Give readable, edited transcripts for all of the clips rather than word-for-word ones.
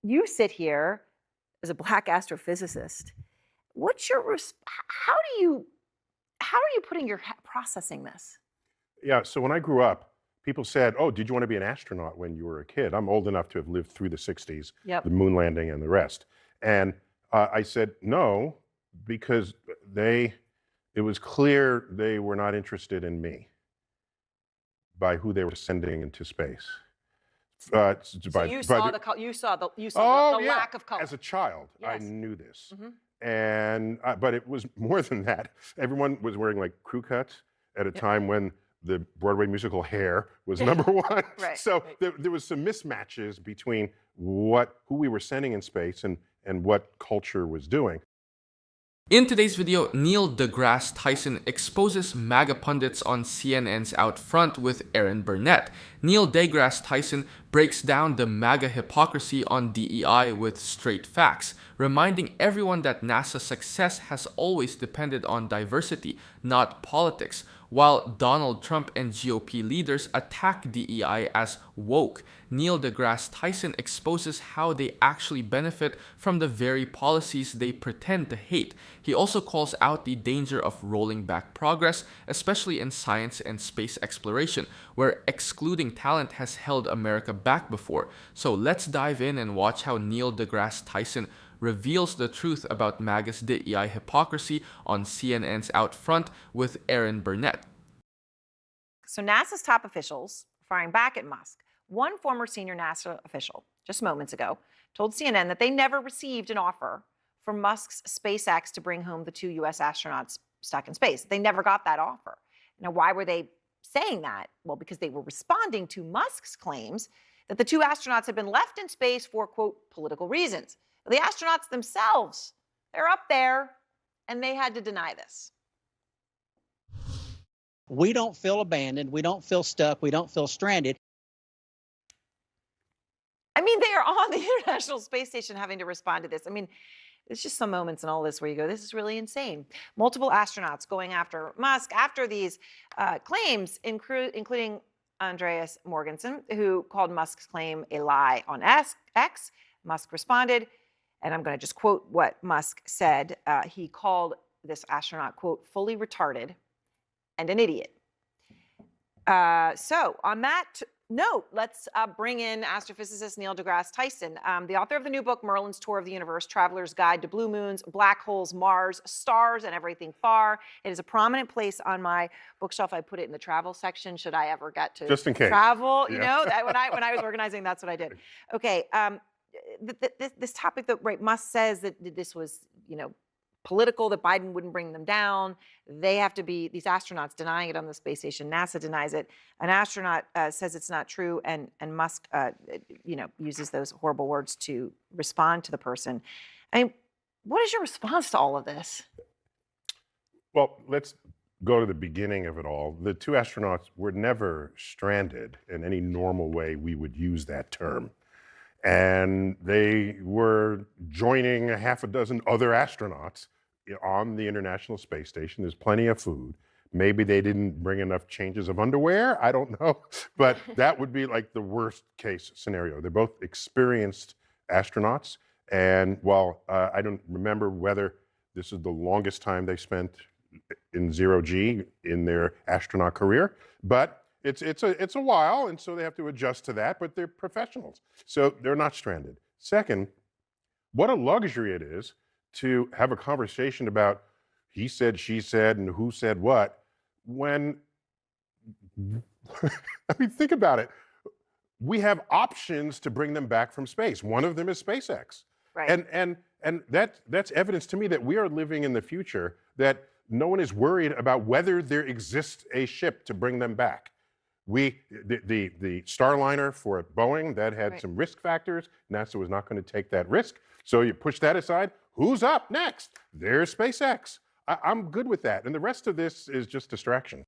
you sit here as a black astrophysicist. What's your how are you putting your processing this? Yeah, so when I grew up, people said, "Oh, did you want to be an astronaut when you were a kid?" I'm old enough to have lived through the 60s, Yep. the moon landing and the rest. And I said, "No," because it was clear they were not interested in me by who they were sending into space. So you By saw the, you saw oh, the yeah. lack of color. As a child, I Yes. knew this. Hmm. And but it was more than that. Everyone was wearing like crew cuts at a Yep. time when the Broadway musical Hair was number one. Right. So Right. there was some mismatches between who we were sending in space and what culture was doing. In today's video, Neil deGrasse Tyson exposes MAGA pundits on CNN's Out Front with Erin Burnett. Neil deGrasse Tyson breaks down the MAGA hypocrisy on DEI with straight facts, reminding everyone that NASA's success has always depended on diversity, not politics, while Donald Trump and GOP leaders attack DEI as woke. Neil deGrasse Tyson exposes how they actually benefit from the very policies they pretend to hate. He also calls out the danger of rolling back progress, especially in science and space exploration, where excluding talent has held America back before. So let's dive in and watch how Neil deGrasse Tyson reveals the truth about MAGA's DEI hypocrisy on CNN's Out Front with Erin Burnett. So NASA's top officials are firing back at Musk. One former senior NASA official, just moments ago, told CNN that they never received an offer from Musk's SpaceX to bring home the 2 U.S. astronauts stuck in space. They never got that offer. Now, why were they saying that? Well, because they were responding to Musk's claims that the 2 astronauts had been left in space for, quote, political reasons. The astronauts themselves, they're up there, and they had to deny this. We don't feel abandoned. We don't feel stuck. We don't feel stranded. I mean, they are on the International Space Station having to respond to this. I mean, there's just some moments in all this where you go, this is really insane. Multiple astronauts going after Musk after these claims, including Andreas Morgensen, who called Musk's claim a lie on X. Musk responded, and I'm going to just quote what Musk said. He called this astronaut, quote, fully retarded and an idiot. So on that note, let's bring in astrophysicist Neil deGrasse Tyson, the author of the new book, Merlin's Tour of the Universe, Traveler's Guide to Blue Moons, Black Holes, Mars, Stars, and Everything Far. It is a prominent place on my bookshelf. I put it in the travel section should I ever get to Just in case. travel. You Yeah. know, when I was organizing, that's what I did. Okay, this topic that, right, Musk says that this was, political, that Biden wouldn't bring them down. They have to be, these astronauts denying it on the space station. NASA denies it. An astronaut says it's not true, and Musk, uses those horrible words to respond to the person. I mean, what is your response to all of this? Well, let's go to the beginning of it all. The 2 astronauts were never stranded in any normal way we would use that term. And they were joining a half a dozen other astronauts on the International Space Station. There's plenty of food. Maybe they didn't bring enough changes of underwear. I don't know. But that would be like the worst case scenario. They're both experienced astronauts. And while I don't remember whether this is the longest time they spent in zero G in their astronaut career, but it's a while, and so they have to adjust to that, but they're professionals, so they're not stranded. Second, what a luxury it is to have a conversation about he said, she said, and who said what, when, I mean, think about it. We have options to bring them back from space. One of them is SpaceX. Right. And that's evidence to me that we are living in the future, that no one is worried about whether there exists a ship to bring them back. The Starliner for Boeing, that had some risk factors. NASA was not going to take that risk. So you push that aside. Who's up next? There's SpaceX. I'm good with that. And the rest of this is just distraction.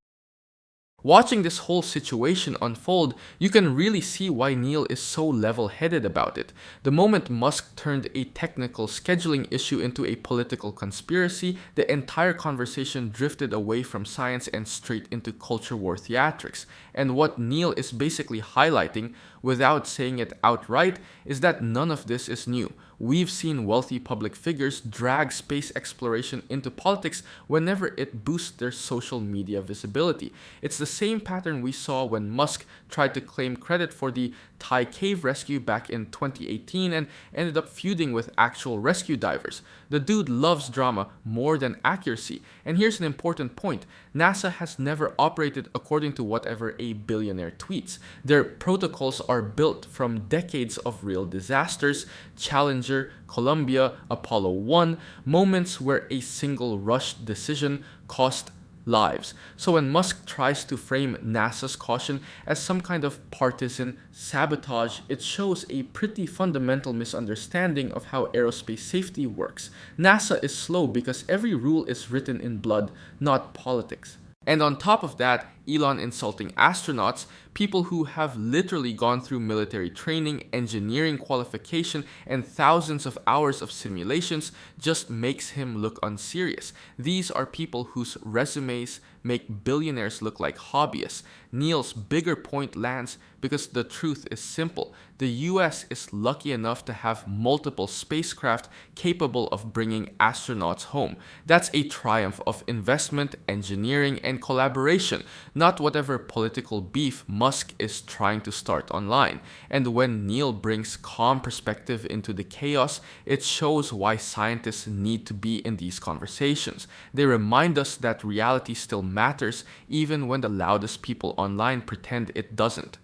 Watching this whole situation unfold, you can really see why Neil is so level-headed about it. The moment Musk turned a technical scheduling issue into a political conspiracy, the entire conversation drifted away from science and straight into culture war theatrics. And what Neil is basically highlighting, without saying it outright, is that none of this is new. We've seen wealthy public figures drag space exploration into politics whenever it boosts their social media visibility. It's the same pattern we saw when Musk tried to claim credit for the Thai cave rescue back in 2018 and ended up feuding with actual rescue divers. The dude loves drama more than accuracy. And here's an important point. NASA has never operated according to whatever a billionaire tweets. Their protocols are built from decades of real disasters, Challenger, Columbia, Apollo 1, moments where a single rushed decision cost lives. So when Musk tries to frame NASA's caution as some kind of partisan sabotage, it shows a pretty fundamental misunderstanding of how aerospace safety works. NASA is slow because every rule is written in blood, not politics. And on top of that, Elon insulting astronauts, people who have literally gone through military training, engineering qualification, and thousands of hours of simulations, just makes him look unserious. These are people whose resumes make billionaires look like hobbyists. Neil's bigger point lands because the truth is simple. The US is lucky enough to have multiple spacecraft capable of bringing astronauts home. That's a triumph of investment, engineering, and collaboration, not whatever political beef Musk is trying to start online. And when Neil brings calm perspective into the chaos, it shows why scientists need to be in these conversations. They remind us that reality still matters even when the loudest people online pretend it doesn't.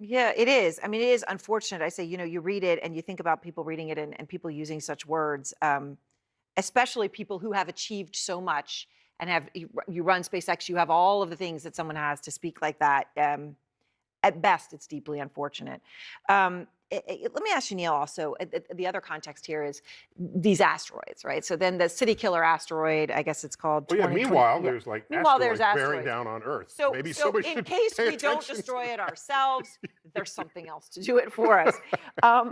Yeah, it is. I mean, it is unfortunate. I say, you read it and you think about people reading it and people using such words, especially people who have achieved so much and you run SpaceX, you have all of the things that someone has to speak like that. At best, it's deeply unfortunate. Let me ask you, Neil, also, the other context here is these asteroids, right? So then the city killer asteroid, I guess it's called Oh yeah. 2020. Meanwhile, there's like Meanwhile, asteroids there's bearing asteroids. down on Earth. So, Maybe so somebody in should case pay we don't attention. destroy it ourselves, there's something else to do it for us.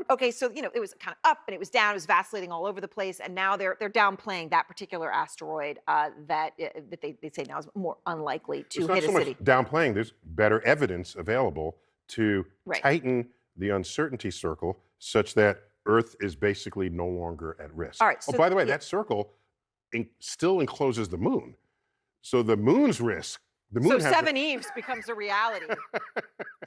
Okay, so it was kind of up and it was down, it was vacillating all over the place, and now they're downplaying that particular asteroid that they say now is more unlikely to It's not hit so a city. much downplaying. There's better evidence available to Right. tighten the uncertainty circle such that Earth is basically no longer at risk. All right, Oh, so- by the way, yeah. that circle still encloses the moon. So the moon's risk. The moon So has Seven Eves becomes a reality.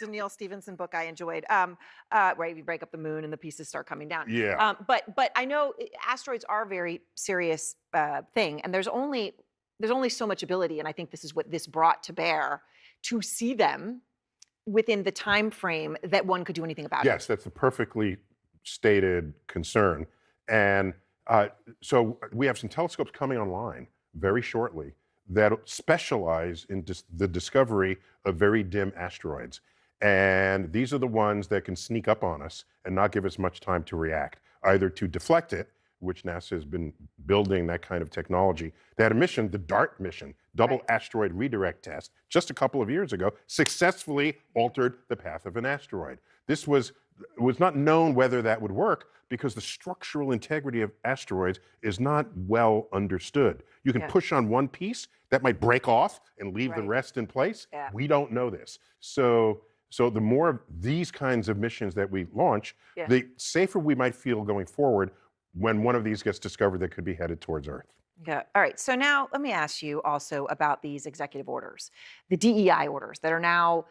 The Neil Stephenson book I enjoyed. Right, you break up the moon and the pieces start coming down. Yeah. But I know asteroids are a very serious thing, and there's only so much ability, and I think this is what this brought to bear, to see them within the time frame that one could do anything about it. Yes, that's a perfectly stated concern. And so we have some telescopes coming online very shortly that specialize in the discovery of very dim asteroids. And these are the ones that can sneak up on us and not give us much time to react, either to deflect it, which NASA has been building that kind of technology. They had a mission, the DART mission, Double Right. Asteroid Redirect Test, just a couple of years ago, successfully altered the path of an asteroid. This was not known whether that would work because the structural integrity of asteroids is not well understood. You can Yeah. push on one piece, that might break off and leave the Right. rest in place. Yeah. We don't know this. So the more of these kinds of missions that we launch, Yeah. the safer we might feel going forward when one of these gets discovered that could be headed towards Earth. Yeah. All right. So now let me ask you also about these executive orders, the DEI orders that are now,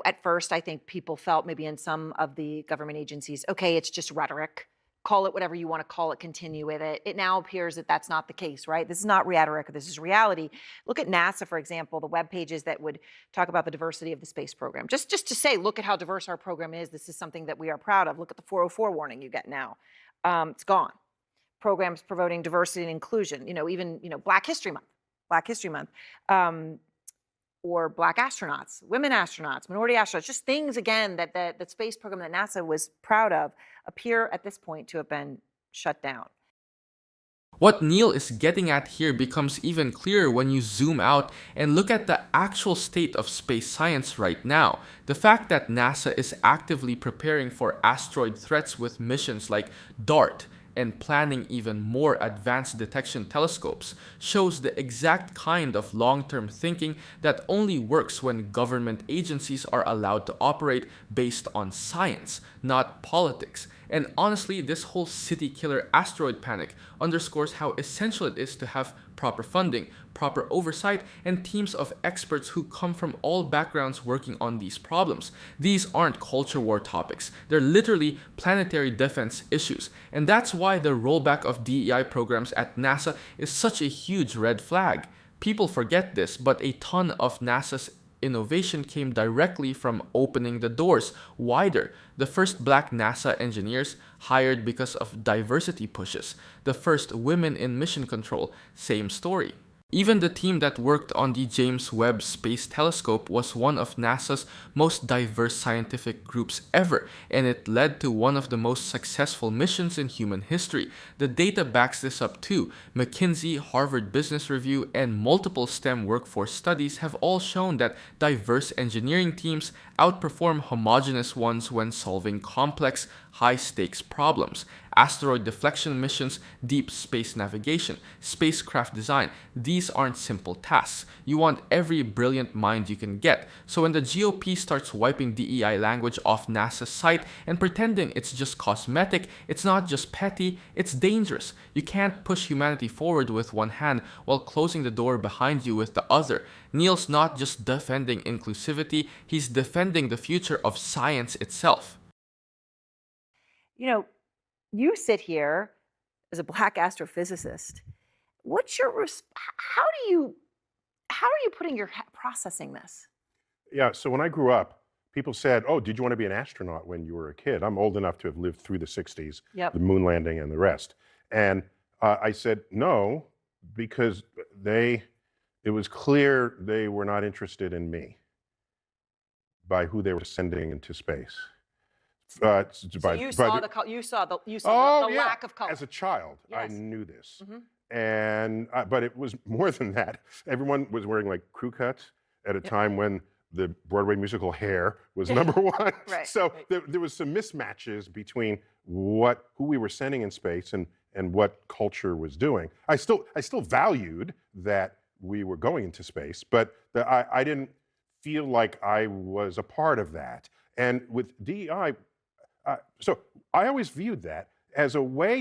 at first I think people felt maybe in some of the government agencies, okay, it's just rhetoric. Call it whatever you want to call it, continue with it. It now appears that that's not the case, right? This is not rhetoric, this is reality. Look at NASA, for example, the web pages that would talk about the diversity of the space program. Just to say, look at how diverse our program is. This is something that we are proud of. Look at the 404 warning you get now. It's gone. Programs promoting diversity and inclusion, even, Black History Month, or Black astronauts, women astronauts, minority astronauts, just things, again, that space program that NASA was proud of appear at this point to have been shut down. What Neil is getting at here becomes even clearer when you zoom out and look at the actual state of space science right now. The fact that NASA is actively preparing for asteroid threats with missions like DART and planning even more advanced detection telescopes shows the exact kind of long-term thinking that only works when government agencies are allowed to operate based on science, not politics. And honestly, this whole city killer asteroid panic underscores how essential it is to have proper funding, proper oversight, and teams of experts who come from all backgrounds working on these problems. These aren't culture war topics. They're literally planetary defense issues. And that's why the rollback of DEI programs at NASA is such a huge red flag. People forget this, but a ton of NASA's innovation came directly from opening the doors wider. The first black NASA engineers hired because of diversity pushes. The first women in mission control, same story. Even the team that worked on the James Webb Space Telescope was one of NASA's most diverse scientific groups ever, and it led to one of the most successful missions in human history. The data backs this up too. McKinsey, Harvard Business Review, and multiple STEM workforce studies have all shown that diverse engineering teams outperform homogeneous ones when solving complex, high-stakes problems. Asteroid deflection missions, deep space navigation, spacecraft design, these aren't simple tasks. You want every brilliant mind you can get. So when the GOP starts wiping DEI language off NASA's site and pretending it's just cosmetic, it's not just petty, it's dangerous. You can't push humanity forward with one hand while closing the door behind you with the other. Neil's not just defending inclusivity, he's defending the future of science itself. You know, you sit here as a black astrophysicist. What's your how are you putting your processing this? Yeah, so when I grew up, people said, "Oh, did you want to be an astronaut when you were a kid?" I'm old enough to have lived through the 60s, Yep. the moon landing and the rest. And I said no, because it was clear they were not interested in me by who they were sending into space. So you saw the yeah. lack of color. As a child, I Yes. knew this. Mhm. And but it was more than that. Everyone was wearing like crew cuts at a time when the Broadway musical Hair was number one. Right, So right. there was some mismatches between who we were sending in space and what culture was doing. I still valued that we were going into space, but I didn't feel like I was a part of that. And with DEI, so I always viewed that as a way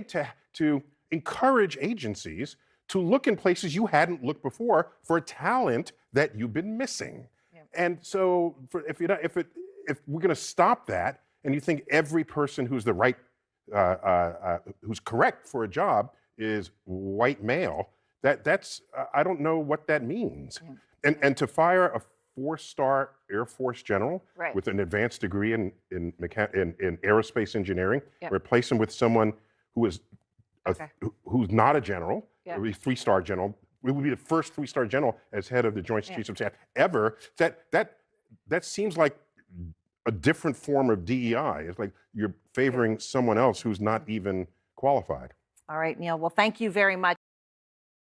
to encourage agencies to look in places you hadn't looked before for talent that you've been missing. Yeah. And so if we're going to stop that, and you think every person who's the right, who's correct for a job is white male, that's I don't know what that means. Yeah. And to fire a 4-star Air Force general Right. with an advanced degree in aerospace engineering, Yep. replace him with someone who is Okay. who's not a general, Yep. it would be a 3-star general. It would be the first 3-star general as head of the Joint Yeah. Chiefs of Staff ever. That seems like a different form of DEI. It's like you're favoring someone else who's not even qualified. All right, Neil. Well, thank you very much.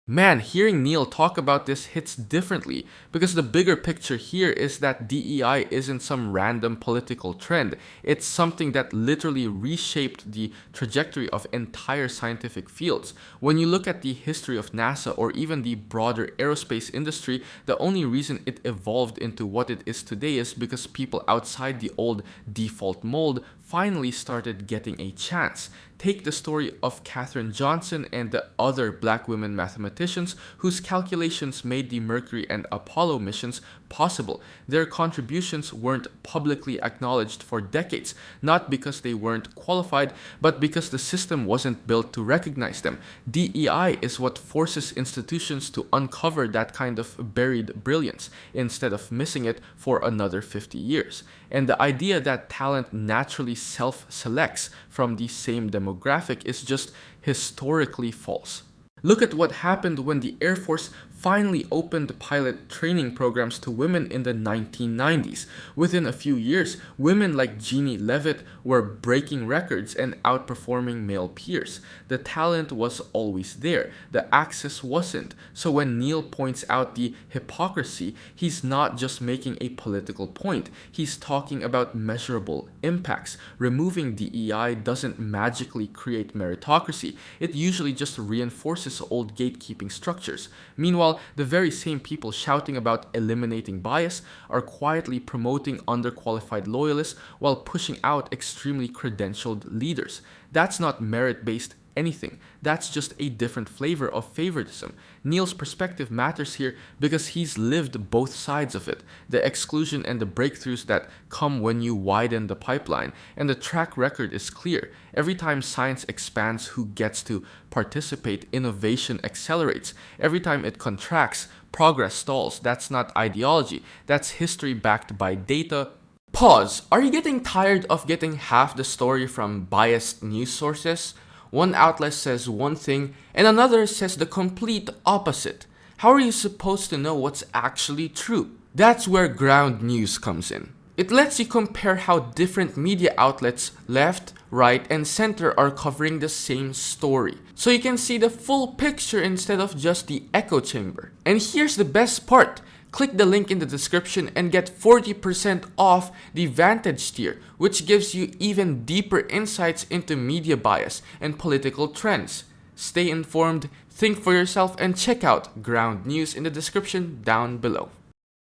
Man, hearing Neil talk about this hits differently because the bigger picture here is that DEI isn't some random political trend. It's something that literally reshaped the trajectory of entire scientific fields. When you look at the history of NASA or even the broader aerospace industry, the only reason it evolved into what it is today is because people outside the old default mold finally started getting a chance. Take the story of Katherine Johnson and the other black women mathematicians whose calculations made the Mercury and Apollo missions possible. Their contributions weren't publicly acknowledged for decades, not because they weren't qualified, but because the system wasn't built to recognize them. DEI is what forces institutions to uncover that kind of buried brilliance instead of missing it for another 50 years. And the idea that talent naturally self-selects from the same demographic is just historically false. Look at what happened when the Air Force finally opened pilot training programs to women in the 1990s. Within a few years, women like Jeannie Leavitt were breaking records and outperforming male peers. The talent was always there, the access wasn't. So when Neil points out the hypocrisy, he's not just making a political point, he's talking about measurable impacts. Removing DEI doesn't magically create meritocracy, it usually just reinforces old gatekeeping structures. Meanwhile, the very same people shouting about eliminating bias are quietly promoting underqualified loyalists while pushing out extremely credentialed leaders. That's not merit-based anything. That's just a different flavor of favoritism. Neil's perspective matters here because he's lived both sides of it, the exclusion and the breakthroughs that come when you widen the pipeline, and the track record is clear. Every time science expands who gets to participate, innovation accelerates. Every time it contracts, progress stalls. That's not ideology, that's history backed by data. Pause. Are you getting tired of getting half the story from biased news sources? One outlet says one thing and another says the complete opposite. How are you supposed to know what's actually true? That's where ground news comes in. It lets you compare how different media outlets, left, right, and center are covering the same story. So you can see the full picture instead of just the echo chamber. And here's the best part. Click the link in the description and get 40% off the Vantage tier, which gives you even deeper insights into media bias and political trends. Stay informed, think for yourself, and check out ground news in the description down below.